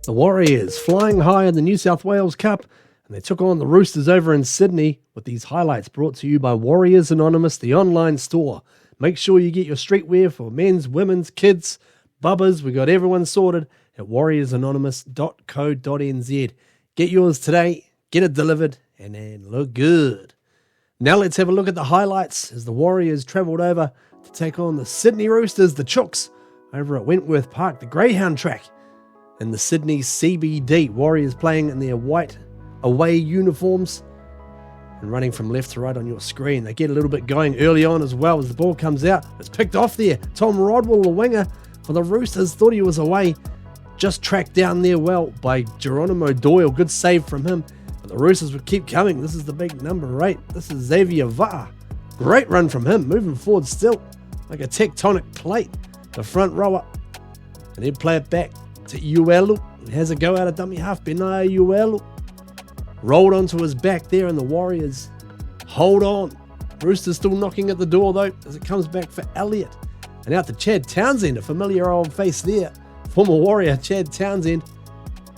The Warriors flying high in the New South Wales Cup, and they took on the Roosters over in Sydney, with these highlights brought to you by Warriors Anonymous, the online store. Make sure you get your streetwear for men's, women's, kids, bubbas. We got everyone sorted at warriorsanonymous.co.nz. Get yours today, get it delivered, and then look good. Now let's have a look at the highlights as the Warriors travelled over to take on the Sydney Roosters, the Chooks, over at Wentworth Park, the Greyhound track. In the Sydney CBD, Warriors playing in their white away uniforms and running from left to right on your screen. They get a little bit going early on as well as the ball comes out. It's picked off there. Tom Rodwell, the winger for the Roosters, thought he was away. Just tracked down there well by Geronimo Doyle. Good save from him. But the Roosters would keep coming. This is the big number 8. This is Xavier Va'a. Great run from him. Moving forward still like a tectonic plate. The front rower. And he'd play it back to Uelu. He has a go out of dummy half. Benaya Uelu. Rolled onto his back there, and the Warriors hold on. Roosters still knocking at the door though as it comes back for Elliott. And out to Chad Townsend, a familiar old face there. Former Warrior Chad Townsend.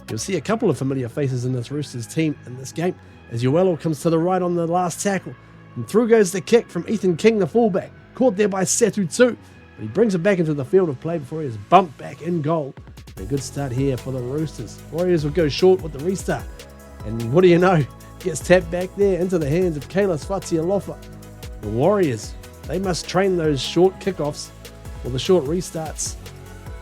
You'll see a couple of familiar faces in this Roosters team in this game as Uelu comes to the right on the last tackle. And through goes the kick from Ethan King, the fullback. Caught there by Setu too. But he brings it back into the field of play before he is bumped back in goal. A good start here for the Roosters. Warriors will go short with the restart. And what do you know? Gets tapped back there into the hands of Kalis Fatsialofa. The Warriors, they must train those short kickoffs or the short restarts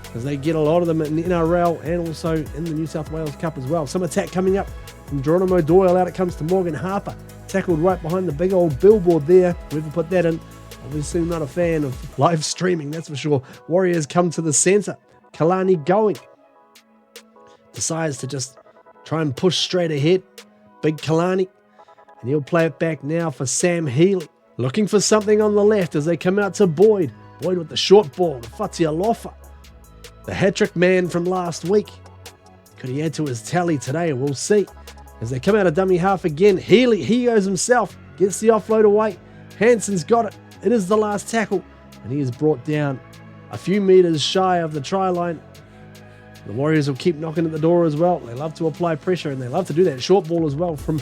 because they get a lot of them in the NRL and also in the New South Wales Cup as well. Some attack coming up from Geronimo Doyle. Out it comes to Morgan Harper. Tackled right behind the big old billboard there. Whoever put that in, obviously not a fan of live streaming, that's for sure. Warriors come to the centre. Kalani going. Decides to just try and push straight ahead. Big Kalani. And he'll play it back now for Sam Healy. Looking for something on the left as they come out to Boyd. Boyd with the short ball to Fatsialofa. The hat-trick man from last week. Could he add to his tally today? We'll see. As they come out of dummy half again. Healy, he goes himself. Gets the offload away. Hansen's got it. It is the last tackle. And he is brought down a few metres shy of the try line. The Warriors will keep knocking at the door as well. They love to apply pressure and they love to do that short ball as well from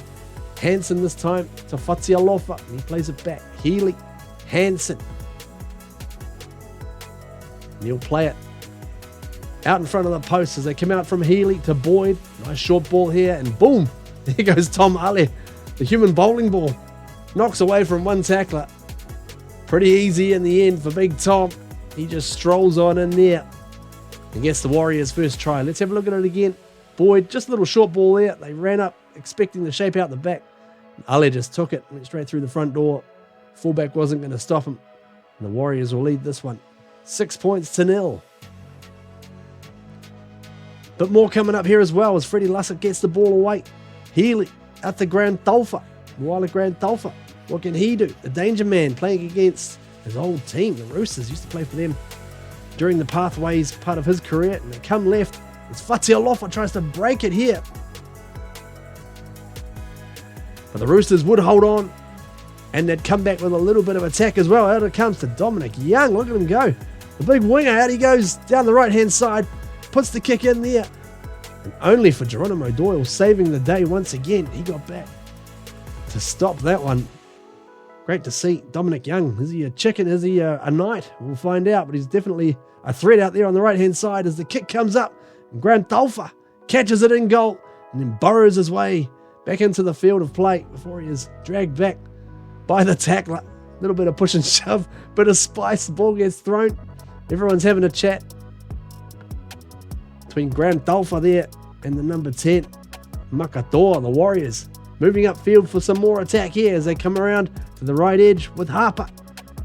Hansen this time to Fatsialofa. And he plays it back. Healy, Hansen. And he'll play it out in front of the post as they come out from Healy to Boyd. Nice short ball here and boom. There goes Tom Ale. The human bowling ball. Knocks away from one tackler. Pretty easy in the end for Big Tom. He just strolls on in there and gets the Warriors' first try. Let's have a look at it again. Boyd, just a little short ball there. They ran up, expecting to shape out the back. Ale just took it, went straight through the front door. Fullback wasn't going to stop him. And the Warriors will lead this one 6-0. But more coming up here as well as Freddie Lussick gets the ball away. Healy at the Grand Tolfa. Wila Grand Tolfa. What can he do? The danger man playing against his old team. The Roosters used to play for them during the Pathways part of his career. And they come left. It's Fatsialofa tries to break it here. But the Roosters would hold on. And they'd come back with a little bit of attack as well. Out it comes to Dominic Young. Look at him go. The big winger. Out he goes down the right-hand side. Puts the kick in there. And only for Geronimo Doyle saving the day once again. He got back to stop that one. Great to see Dominic Young. Is he a chicken? Is he a knight? We'll find out. But he's definitely a threat out there on the right-hand side as the kick comes up. And Grant Tolfa catches it in goal and then burrows his way back into the field of play before he is dragged back by the tackler. A little bit of push and shove, bit of spice. The ball gets thrown. Everyone's having a chat between Grant Tolfa there and the number 10, Makatoa, the Warriors. Moving upfield for some more attack here as they come around to the right edge with Harper.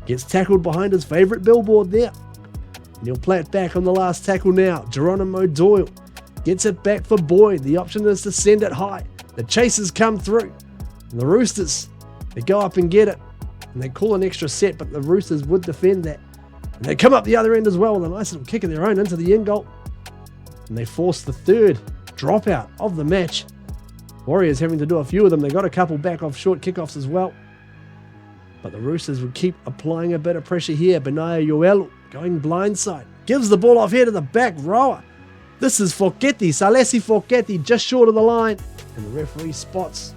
Gets tackled behind his favourite billboard there. And he'll play it back on the last tackle now. Geronimo Doyle gets it back for Boyd. The option is to send it high. The chasers come through. And the Roosters, they go up and get it. And they call an extra set, but the Roosters would defend that. And they come up the other end as well with a nice little kick of their own into the end goal. And they force the third dropout of the match. Warriors having to do a few of them. They got a couple back off short kickoffs as well. But the Roosters would keep applying a bit of pressure here. Benaya Uelu going blindside. Gives the ball off here to the back rower. This is Forgetti, Salesi Forgetti, just short of the line. And the referee spots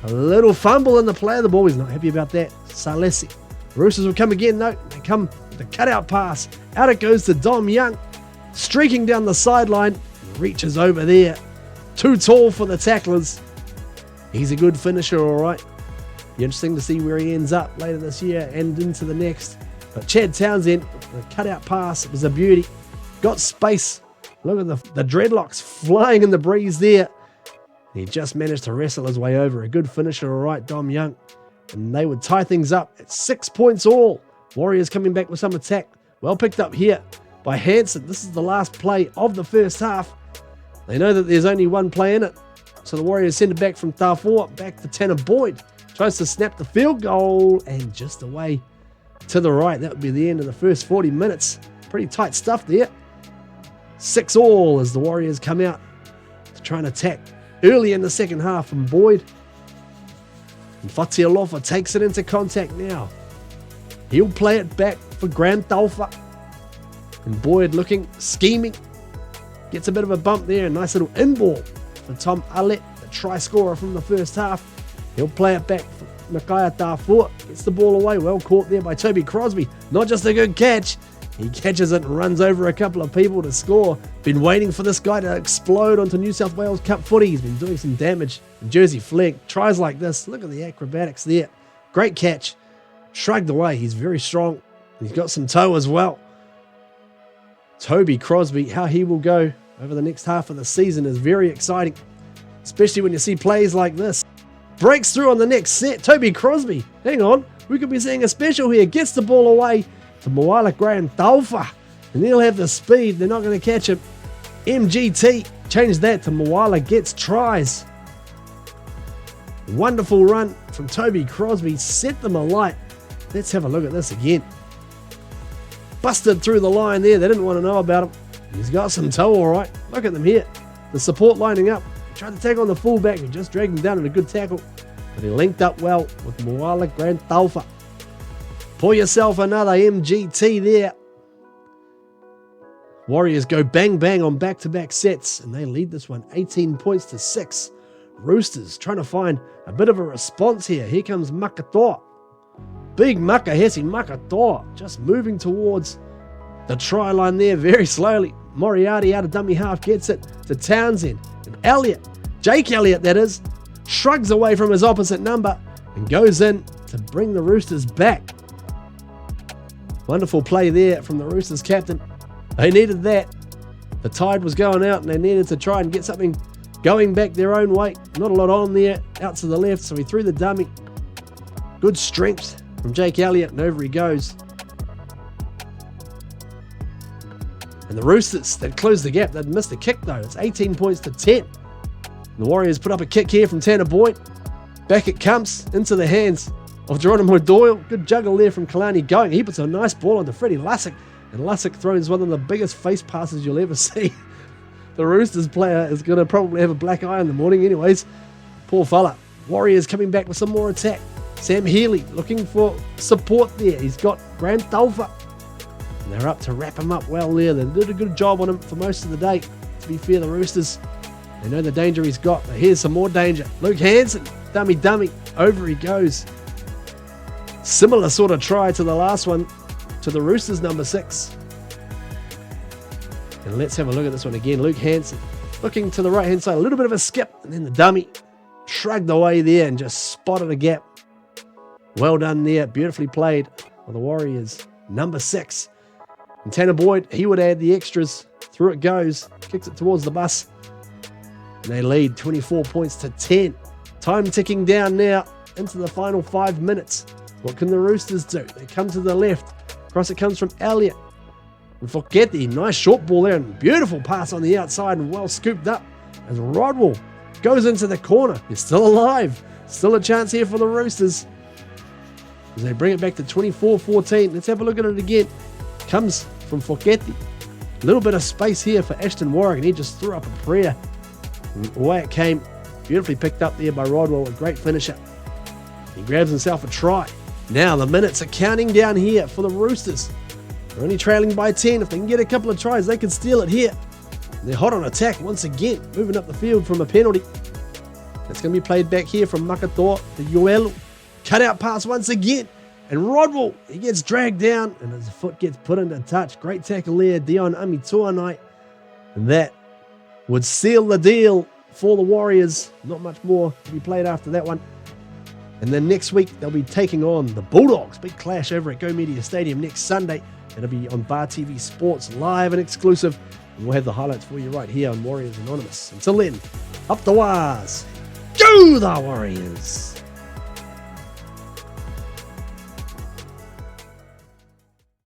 a little fumble in the play of the ball. He's not happy about that. Salesi. Roosters will come again, though. They come with the cutout pass. Out it goes to Dom Young. Streaking down the sideline. Reaches over there. Too tall for the tacklers. He's a good finisher, all right. Be interesting to see where he ends up later this year and into the next. But Chad Townsend, the cutout pass, it was a beauty. Got space. Look at the dreadlocks flying in the breeze there. He just managed to wrestle his way over. A good finisher, all right, Dom Young. And they would tie things up at 6 points all. Warriors coming back with some attack. Well picked up here by Hansen. This is the last play of the first half. They know that there's only one play in it. So the Warriors send it back from Tafoa, back to Tanner Boyd. Tries to snap the field goal and just away to the right. That would be the end of the first 40 minutes. Pretty tight stuff there. 6 all as the Warriors come out to try and attack early in the second half from Boyd. And Fatialofa takes it into contact now. He'll play it back for Grant Taufa. And Boyd looking, scheming. Gets a bit of a bump there. A nice little in ball for Tom Allet, the try scorer from the first half. He'll play it back for Nakaya Tafua. Gets the ball away. Well caught there by Toby Crosby. Not just a good catch. He catches it and runs over a couple of people to score. Been waiting for this guy to explode onto New South Wales Cup footy. He's been doing some damage. And Jersey flag. Tries like this. Look at the acrobatics there. Great catch. Shrugged away. He's very strong. He's got some toe as well. Toby Crosby, how he will go over the next half of the season is very exciting. Especially when you see plays like this. Breaks through on the next set. Toby Crosby. Hang on. We could be seeing a special here. Gets the ball away to Moala Graham Taufa. And he'll have the speed. They're not going to catch him. MGT. Change that to Moala gets tries. Wonderful run from Toby Crosby. Set them alight. Let's have a look at this again. Busted through the line there. They didn't want to know about him. He's got some toe, all right. Look at them here. The support lining up. Tried to take on the fullback. He just dragged him down in a good tackle. But he linked up well with Moala Grant Taufa. Pour yourself another MGT there. Warriors go bang bang on back-to-back sets. And they lead this one 18 points to 6. Roosters trying to find a bit of a response here. Here comes Makatoa. Big Makahesi Makatoa. Just moving towards the try line there very slowly. Moriarty out of dummy half gets it to Townsend. And Elliott, Jake Elliott that is, shrugs away from his opposite number and goes in to bring the Roosters back. Wonderful play there from the Roosters captain. They needed that. The tide was going out and they needed to try and get something going back their own way. Not a lot on there, out to the left, so he threw the dummy. Good strength from Jake Elliott and over he goes. And the Roosters, they'd closed the gap. They'd missed a kick though. It's 18 points to 10. And the Warriors put up a kick here from Tanner Boyd. Back it comes into the hands of Geronimo Doyle. Good juggle there from Kalani going. He puts a nice ball onto Freddie Lussick. And Lussick throws one of the biggest face passes you'll ever see. The Roosters player is going to probably have a black eye in the morning anyways. Poor fella. Warriors coming back with some more attack. Sam Healy looking for support there. He's got Grant Taufa. And they're up to wrap him up well there. They did a good job on him for most of the day. To be fair, the Roosters, they know the danger he's got. But here's some more danger. Luke Hansen, dummy. Over he goes. Similar sort of try to the last one, to the Roosters number 6. And let's have a look at this one again. Luke Hansen looking to the right-hand side. A little bit of a skip. And then the dummy shrugged away there and just spotted a gap. Well done there. Beautifully played by the Warriors. Number 6. And Tanner Boyd, he would add the extras. Through it goes. Kicks it towards the bus. And they lead 24 points to 10. Time ticking down now into the final 5 minutes. What can the Roosters do? They come to the left. Across it comes from Elliott. And Forgetti, nice short ball there. And beautiful pass on the outside and well scooped up. As Rodwell goes into the corner. He's still alive. Still a chance here for the Roosters. As they bring it back to 24-14. Let's have a look at it again. Comes from Forgetti. A little bit of space here for Ashton Warwick, and he just threw up a prayer. And away it came. Beautifully picked up there by Rodwell, a great finisher. He grabs himself a try. Now the minutes are counting down here for the Roosters. They're only trailing by 10. If they can get a couple of tries, they can steal it here. They're hot on attack once again, moving up the field from a penalty. It's going to be played back here from Makatoa to Yoelu. Cut out pass once again. And Rodwell, he gets dragged down and his foot gets put into touch. Great tackle there, Dion Amituanai. And that would seal the deal for the Warriors. Not much more to be played after that one. And then next week, they'll be taking on the Bulldogs. Big clash over at Go Media Stadium next Sunday. It'll be on Bar TV Sports, live and exclusive. And we'll have the highlights for you right here on Warriors Anonymous. Until then, up the wires. Go the Warriors!